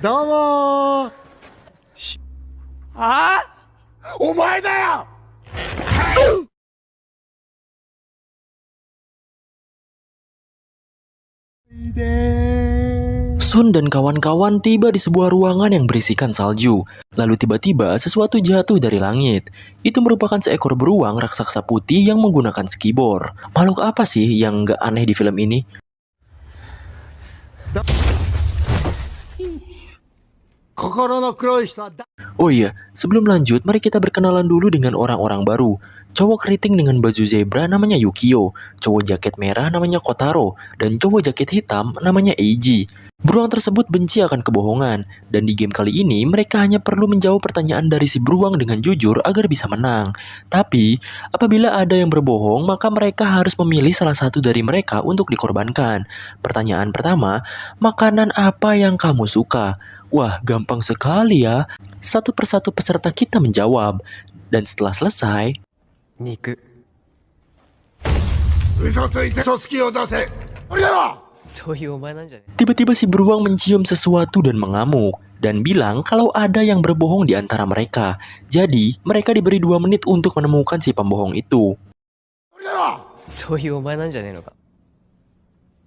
Domo. あお前だよ。Sun dan kawan-kawan tiba di sebuah ruangan yang berisikan salju. Lalu tiba-tiba sesuatu jatuh dari langit. Itu merupakan seekor beruang raksasa putih yang menggunakan skibor. Makhluk apa sih yang gak aneh di film ini? Oh iya, sebelum lanjut, mari kita berkenalan dulu dengan orang-orang baru. Cowok keriting dengan baju zebra namanya Yukio, cowok jaket merah namanya Kotaro, dan cowok jaket hitam namanya Eiji. Beruang tersebut benci akan kebohongan, dan di game kali ini mereka hanya perlu menjawab pertanyaan dari si beruang dengan jujur agar bisa menang. Tapi, apabila ada yang berbohong, maka mereka harus memilih salah satu dari mereka untuk dikorbankan. Pertanyaan pertama, makanan apa yang kamu suka? Wah, gampang sekali ya. Satu persatu peserta kita menjawab. Dan setelah selesai, 肉 嘘ついて嘘つきを出せ。俺だろ。そういうお前なんじゃね tiba-tiba si beruang mencium sesuatu dan mengamuk. Dan bilang kalau ada yang berbohong di antara mereka. Jadi, mereka diberi 2 menit untuk menemukan si pembohong itu. 俺だろ。そういうお前なんじゃねえのか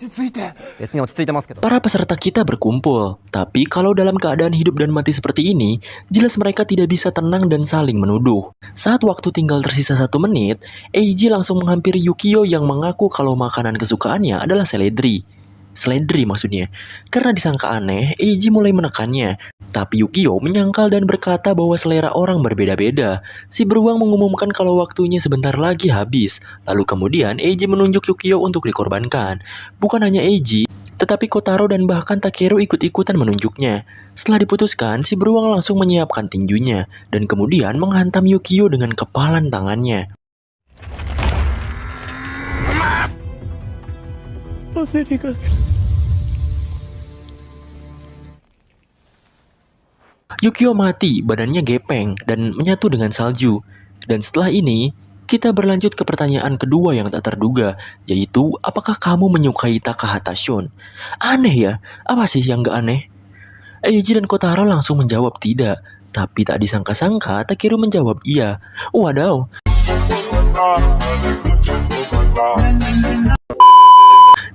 落ち着いて。別に落ち着いてますけど Para peserta kita berkumpul, tapi kalau dalam keadaan hidup dan mati seperti ini, jelas mereka tidak bisa tenang dan saling menuduh. Saat waktu tinggal tersisa 1 menit, Eiji langsung menghampiri Yukio yang mengaku kalau makanan kesukaannya adalah seledri. Seledri maksudnya. Karena disangka aneh, Eiji mulai menekannya. Tapi Yukio menyangkal dan berkata bahwa selera orang berbeda-beda. Si beruang mengumumkan kalau waktunya sebentar lagi habis. Lalu kemudian Eiji menunjuk Yukio untuk dikorbankan. Bukan hanya Eiji, tetapi Kotaro dan bahkan Takeru ikut-ikutan menunjuknya. Setelah diputuskan, si beruang langsung menyiapkan tinjunya. Dan kemudian menghantam Yukio dengan kepalan tangannya. Yukio mati, badannya gepeng, dan menyatu dengan salju. Dan setelah ini, kita berlanjut ke pertanyaan kedua yang tak terduga, yaitu apakah kamu menyukai Takahata Shun? Aneh ya, apa sih yang gak aneh? Eiji dan Kotaro langsung menjawab tidak, tapi tak disangka-sangka Takeru menjawab iya. Wadaw.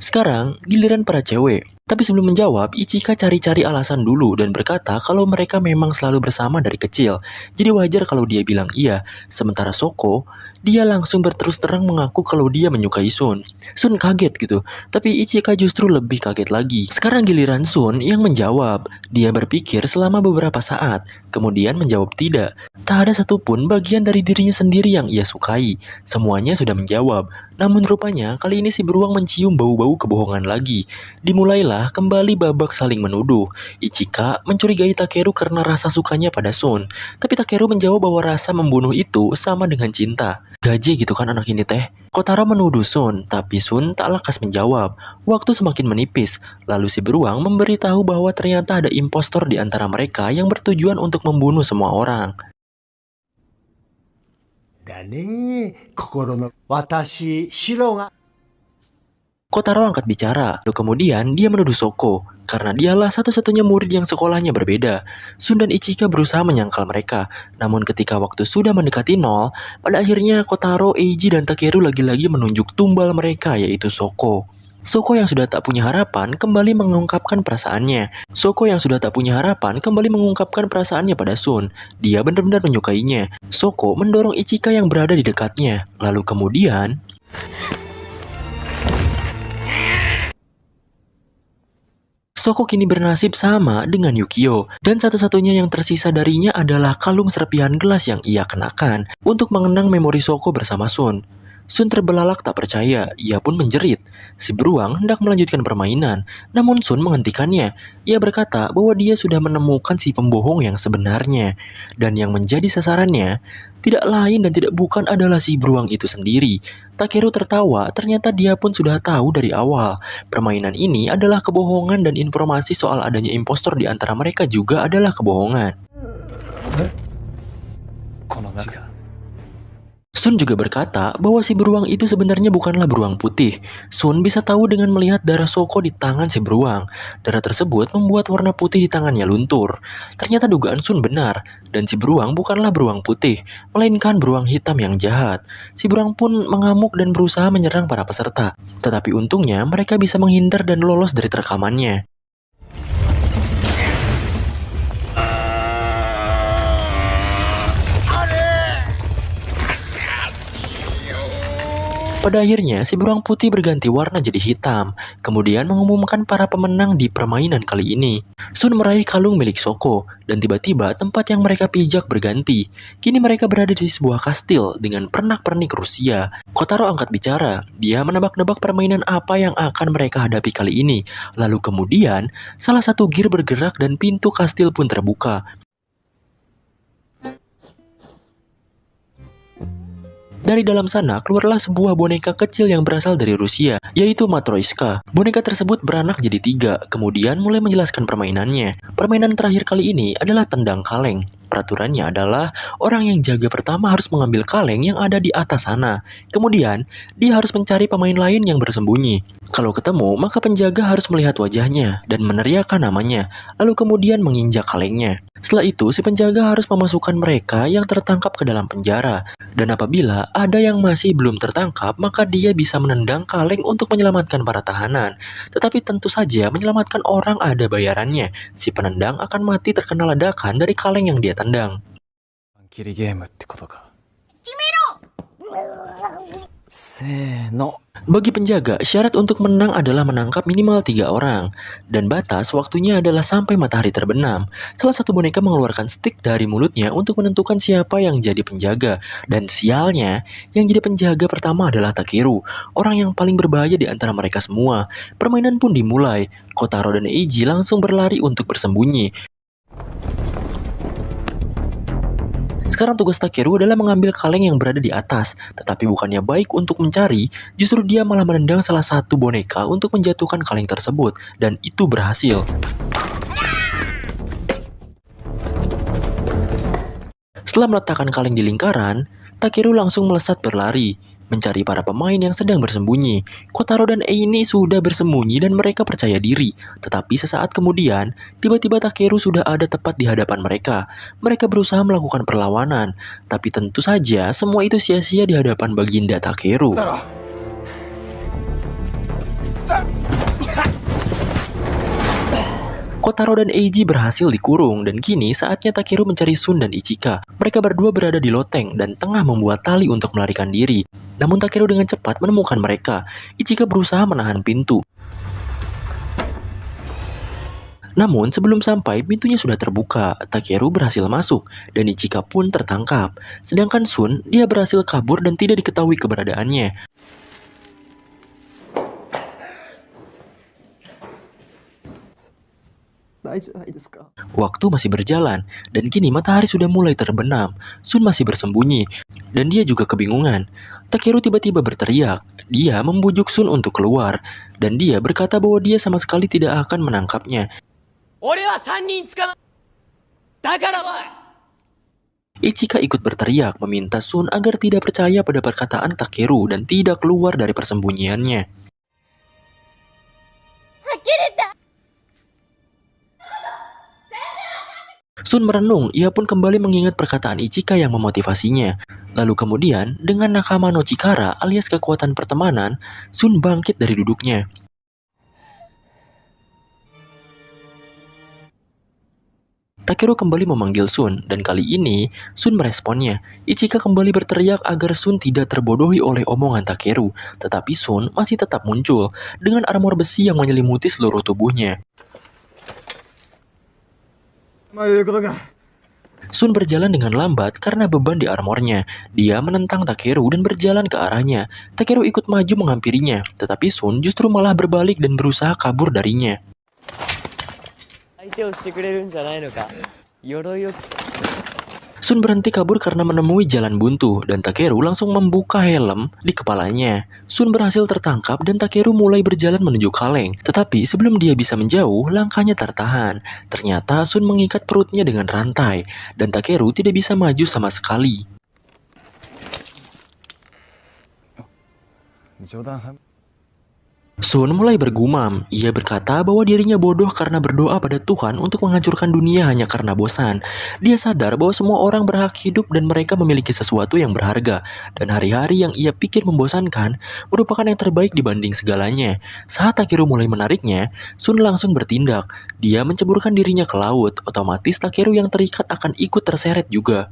Sekarang, giliran para cewek. Tapi sebelum menjawab, Ichika cari-cari alasan dulu dan berkata kalau mereka memang selalu bersama dari kecil. Jadi wajar kalau dia bilang iya. Sementara Soko, dia langsung berterus terang mengaku kalau dia menyukai Sun. Sun kaget gitu, tapi Ichika justru lebih kaget lagi. Sekarang giliran Sun yang menjawab. Dia berpikir selama beberapa saat, kemudian menjawab tidak. Tak ada satupun bagian dari dirinya sendiri yang ia sukai. Semuanya sudah menjawab. Namun rupanya kali ini si beruang mencium bau-bau kebohongan lagi. Dimulailah kembali babak saling menuduh. Ichika mencurigai Takeru karena rasa sukanya pada Sun. Tapi Takeru menjawab bahwa rasa membunuh itu sama dengan cinta. Gaje gitu kan anak ini teh. Kotaro menuduh Sun, tapi Sun tak lekas menjawab. Waktu semakin menipis. Lalu si beruang memberitahu bahwa ternyata ada impostor di antara mereka yang bertujuan untuk membunuh semua orang. だね。心の私、白が。 Kotaro angkat bicara, lalu kemudian dia menuduh Soko, karena dialah satu-satunya murid yang sekolahnya berbeda. Sun dan Ichika berusaha menyangkal mereka, namun ketika waktu sudah mendekati 0, pada akhirnya Kotaro, Eiji, dan Takeru lagi-lagi menunjuk tumbal mereka, yaitu Soko. Soko yang sudah tak punya harapan kembali mengungkapkan perasaannya. Soko yang sudah tak punya harapan kembali mengungkapkan perasaannya pada Sun. Dia benar-benar menyukainya. Soko mendorong Ichika yang berada di dekatnya. Lalu kemudian... Soko kini bernasib sama dengan Yukio, dan satu-satunya yang tersisa darinya adalah kalung serpihan gelas yang ia kenakan untuk mengenang memori Soko bersama Sun. Sun terbelalak tak percaya, ia pun menjerit. Si beruang hendak melanjutkan permainan, namun Sun menghentikannya. Ia berkata bahwa dia sudah menemukan si pembohong yang sebenarnya, dan yang menjadi sasarannya tidak lain dan tidak bukan adalah si beruang itu sendiri. Takeru tertawa, ternyata dia pun sudah tahu dari awal. Permainan ini adalah kebohongan dan informasi soal adanya impostor di antara mereka juga adalah kebohongan. Sun juga berkata bahwa si beruang itu sebenarnya bukanlah beruang putih. Sun bisa tahu dengan melihat darah Soko di tangan si beruang. Darah tersebut membuat warna putih di tangannya luntur. Ternyata dugaan Sun benar, dan si beruang bukanlah beruang putih, melainkan beruang hitam yang jahat. Si beruang pun mengamuk dan berusaha menyerang para peserta. Tetapi untungnya mereka bisa menghindar dan lolos dari terkamannya. Pada akhirnya, si beruang putih berganti warna jadi hitam, kemudian mengumumkan para pemenang di permainan kali ini. Sun meraih kalung milik Soko, dan tiba-tiba tempat yang mereka pijak berganti. Kini mereka berada di sebuah kastil dengan pernak-pernik Rusia. Kotaro angkat bicara, dia menebak-nebak permainan apa yang akan mereka hadapi kali ini. Lalu kemudian, salah satu gear bergerak dan pintu kastil pun terbuka. Dari dalam sana keluarlah sebuah boneka kecil yang berasal dari Rusia, yaitu Matroiska. Boneka tersebut beranak jadi 3, kemudian mulai menjelaskan permainannya. Permainan terakhir kali ini adalah tendang kaleng. Peraturannya adalah orang yang jaga pertama harus mengambil kaleng yang ada di atas sana. Kemudian, dia harus mencari pemain lain yang bersembunyi. Kalau ketemu, maka penjaga harus melihat wajahnya dan meneriakkan namanya, lalu kemudian menginjak kalengnya. Setelah itu, si penjaga harus memasukkan mereka yang tertangkap ke dalam penjara. Dan apabila ada yang masih belum tertangkap, maka dia bisa menendang kaleng untuk menyelamatkan para tahanan. Tetapi tentu saja menyelamatkan orang ada bayarannya. Si penendang akan mati terkena ledakan dari kaleng yang dia tendang. 切りゲームってことか。せーの。 Bagi penjaga, syarat untuk menang adalah menangkap minimal 3 orang. Dan batas waktunya adalah sampai matahari terbenam. Salah satu boneka mengeluarkan stick dari mulutnya untuk menentukan siapa yang jadi penjaga. Dan sialnya, yang jadi penjaga pertama adalah Takeru, orang yang paling berbahaya di antara mereka semua. Permainan pun dimulai. Kotaro dan Eiji langsung berlari untuk bersembunyi. Sekarang tugas Takeru adalah mengambil kaleng yang berada di atas, tetapi bukannya baik untuk mencari, justru dia malah menendang salah satu boneka untuk menjatuhkan kaleng tersebut, dan itu berhasil. Setelah meletakkan kaleng di lingkaran, Takeru langsung melesat berlari, mencari para pemain yang sedang bersembunyi. Kotaro dan Eini sudah bersembunyi dan mereka percaya diri. Tetapi sesaat kemudian, tiba-tiba Takeru sudah ada tepat di hadapan mereka. Mereka berusaha melakukan perlawanan, tapi tentu saja semua itu sia-sia di hadapan Baginda Takeru. Kotaro dan Eiji berhasil dikurung dan kini saatnya Takeru mencari Sun dan Ichika. Mereka berdua berada di loteng dan tengah membuat tali untuk melarikan diri. Namun Takeru dengan cepat menemukan mereka. Ichika berusaha menahan pintu. Namun sebelum sampai pintunya sudah terbuka, Takeru berhasil masuk dan Ichika pun tertangkap. Sedangkan Sun, dia berhasil kabur dan tidak diketahui keberadaannya. Waktu masih berjalan, dan kini matahari sudah mulai terbenam. Sun masih bersembunyi, dan dia juga kebingungan. Takeru tiba-tiba berteriak. Dia membujuk Sun untuk keluar, dan dia berkata bahwa dia sama sekali tidak akan menangkapnya. Ichika ikut berteriak meminta Sun agar tidak percaya pada perkataan Takeru dan tidak keluar dari persembunyiannya. Sun merenung, ia pun kembali mengingat perkataan Ichika yang memotivasinya. Lalu kemudian, dengan nakama no chikara alias kekuatan pertemanan, Sun bangkit dari duduknya. Takeru kembali memanggil Sun, dan kali ini, Sun meresponnya. Ichika kembali berteriak agar Sun tidak terbodohi oleh omongan Takeru, tetapi Sun masih tetap muncul, dengan armor besi yang menyelimuti seluruh tubuhnya. Sun berjalan dengan lambat karena beban di armornya. Dia menentang Takeru dan berjalan ke arahnya. Takeru ikut maju menghampirinya, tetapi Sun justru malah berbalik dan berusaha kabur darinya. Sun berhenti kabur karena menemui jalan buntu dan Takeru langsung membuka helm di kepalanya. Sun berhasil tertangkap dan Takeru mulai berjalan menuju kaleng. Tetapi sebelum dia bisa menjauh, langkahnya tertahan. Ternyata Sun mengikat perutnya dengan rantai dan Takeru tidak bisa maju sama sekali. 冗談半分。 Sun mulai bergumam. Ia berkata bahwa dirinya bodoh karena berdoa pada Tuhan untuk menghancurkan dunia hanya karena bosan. Dia sadar bahwa semua orang berhak hidup dan mereka memiliki sesuatu yang berharga. Dan hari-hari yang ia pikir membosankan merupakan yang terbaik dibanding segalanya. Saat Takeru mulai menariknya, Sun langsung bertindak. Dia menceburkan dirinya ke laut. Otomatis Takeru yang terikat akan ikut terseret juga.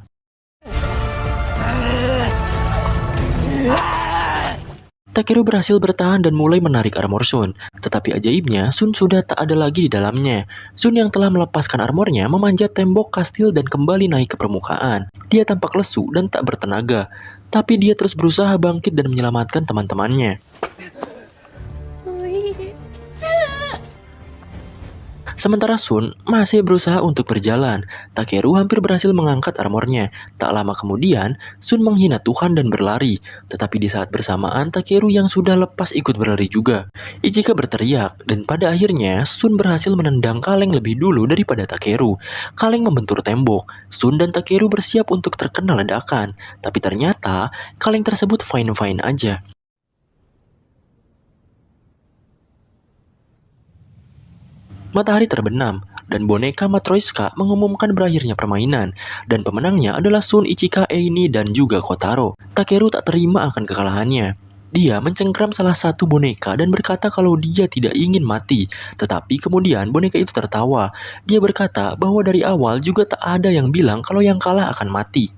Takeru berhasil bertahan dan mulai menarik armor Sun. Tetapi ajaibnya, Sun sudah tak ada lagi di dalamnya. Sun yang telah melepaskan armornya memanjat tembok kastil dan kembali naik ke permukaan. Dia tampak lesu dan tak bertenaga. Tapi dia terus berusaha bangkit dan menyelamatkan teman-temannya. Sementara Sun masih berusaha untuk berjalan, Takeru hampir berhasil mengangkat armornya. Tak lama kemudian, Sun menghina Tuhan dan berlari. Tetapi di saat bersamaan, Takeru yang sudah lepas ikut berlari juga. Ichika berteriak, dan pada akhirnya Sun berhasil menendang kaleng lebih dulu daripada Takeru. Kaleng membentur tembok. Sun dan Takeru bersiap untuk terkena ledakan. Tapi ternyata, kaleng tersebut fine-fine aja. Matahari terbenam, dan boneka Matroiska mengumumkan berakhirnya permainan, dan pemenangnya adalah Sun, Ichika, Eini, dan juga Kotaro. Takeru tak terima akan kekalahannya. Dia mencengkram salah satu boneka dan berkata kalau dia tidak ingin mati. Tetapi kemudian boneka itu tertawa. Dia berkata bahwa dari awal juga tak ada yang bilang kalau yang kalah akan mati.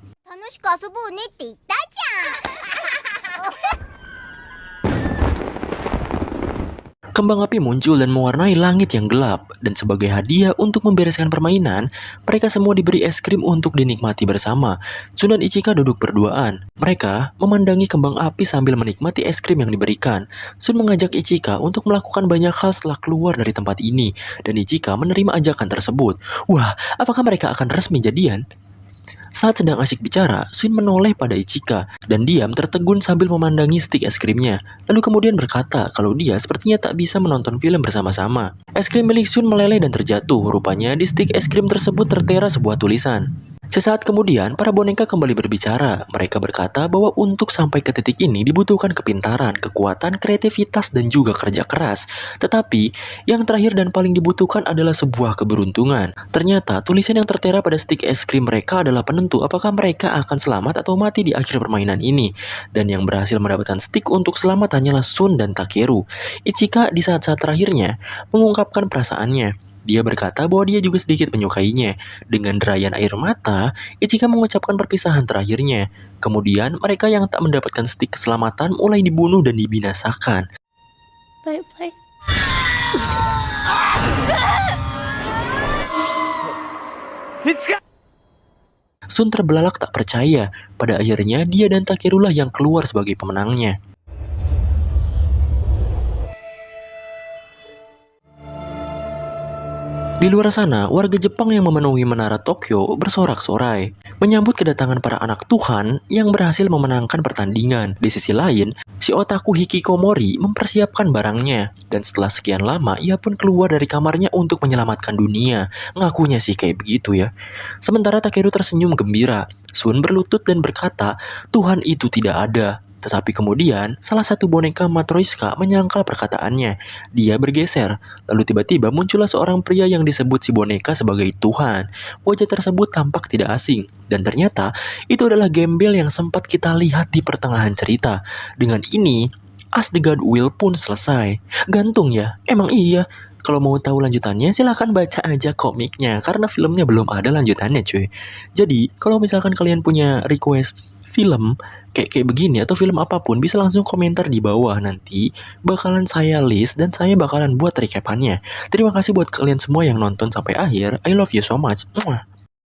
Kembang api muncul dan mewarnai langit yang gelap, dan sebagai hadiah untuk membereskan permainan, mereka semua diberi es krim untuk dinikmati bersama. Sun dan Ichika duduk berduaan. Mereka memandangi kembang api sambil menikmati es krim yang diberikan. Sun mengajak Ichika untuk melakukan banyak hal setelah keluar dari tempat ini, dan Ichika menerima ajakan tersebut. Wah, apakah mereka akan resmi jadian? Saat sedang asyik bicara, Sun menoleh pada Ichika dan diam tertegun sambil memandangi stik es krimnya. Lalu kemudian berkata kalau dia sepertinya tak bisa menonton film bersama-sama. Es krim milik Sun meleleh dan terjatuh. Rupanya di stik es krim tersebut tertera sebuah tulisan. Sesaat kemudian, para boneka kembali berbicara. Mereka berkata bahwa untuk sampai ke titik ini dibutuhkan kepintaran, kekuatan, kreativitas, dan juga kerja keras. Tetapi, yang terakhir dan paling dibutuhkan adalah sebuah keberuntungan. Ternyata, tulisan yang tertera pada stik es krim mereka adalah penentu apakah mereka akan selamat atau mati di akhir permainan ini. Dan yang berhasil mendapatkan stik untuk selamat hanyalah Sun dan Takeru. Ichika di saat-saat terakhirnya mengungkapkan perasaannya. Dia berkata bahwa dia juga sedikit menyukainya. Dengan derayan air mata, Ichika mengucapkan perpisahan terakhirnya. Kemudian, mereka yang tak mendapatkan stik keselamatan mulai dibunuh dan dibinasakan. Bye-bye. Sun terbelalak tak percaya. Pada akhirnya, dia dan Takeru lah yang keluar sebagai pemenangnya. Di luar sana, warga Jepang yang memenuhi menara Tokyo bersorak-sorai, menyambut kedatangan para anak Tuhan yang berhasil memenangkan pertandingan. Di sisi lain, si otaku Hikikomori mempersiapkan barangnya, dan setelah sekian lama, ia pun keluar dari kamarnya untuk menyelamatkan dunia. Ngakunya sih kayak begitu ya. Sementara Takeru tersenyum gembira, Sun berlutut dan berkata, Tuhan itu tidak ada. Tetapi kemudian, salah satu boneka Matroiska menyangkal perkataannya. Dia bergeser, lalu tiba-tiba muncullah seorang pria yang disebut si boneka sebagai Tuhan. Wajah tersebut tampak tidak asing, dan ternyata itu adalah gembel yang sempat kita lihat di pertengahan cerita. Dengan ini, As the God Will pun selesai. Gantung ya? Emang iya? Kalau mau tahu lanjutannya, silahkan baca aja komiknya, karena filmnya belum ada lanjutannya cuy. Jadi, kalau misalkan kalian punya request film kayak begini atau film apapun, bisa langsung komentar di bawah. Nanti bakalan saya list dan saya bakalan buat recapannya. Terima kasih buat kalian semua yang nonton sampai akhir. I love you so much. Mwah.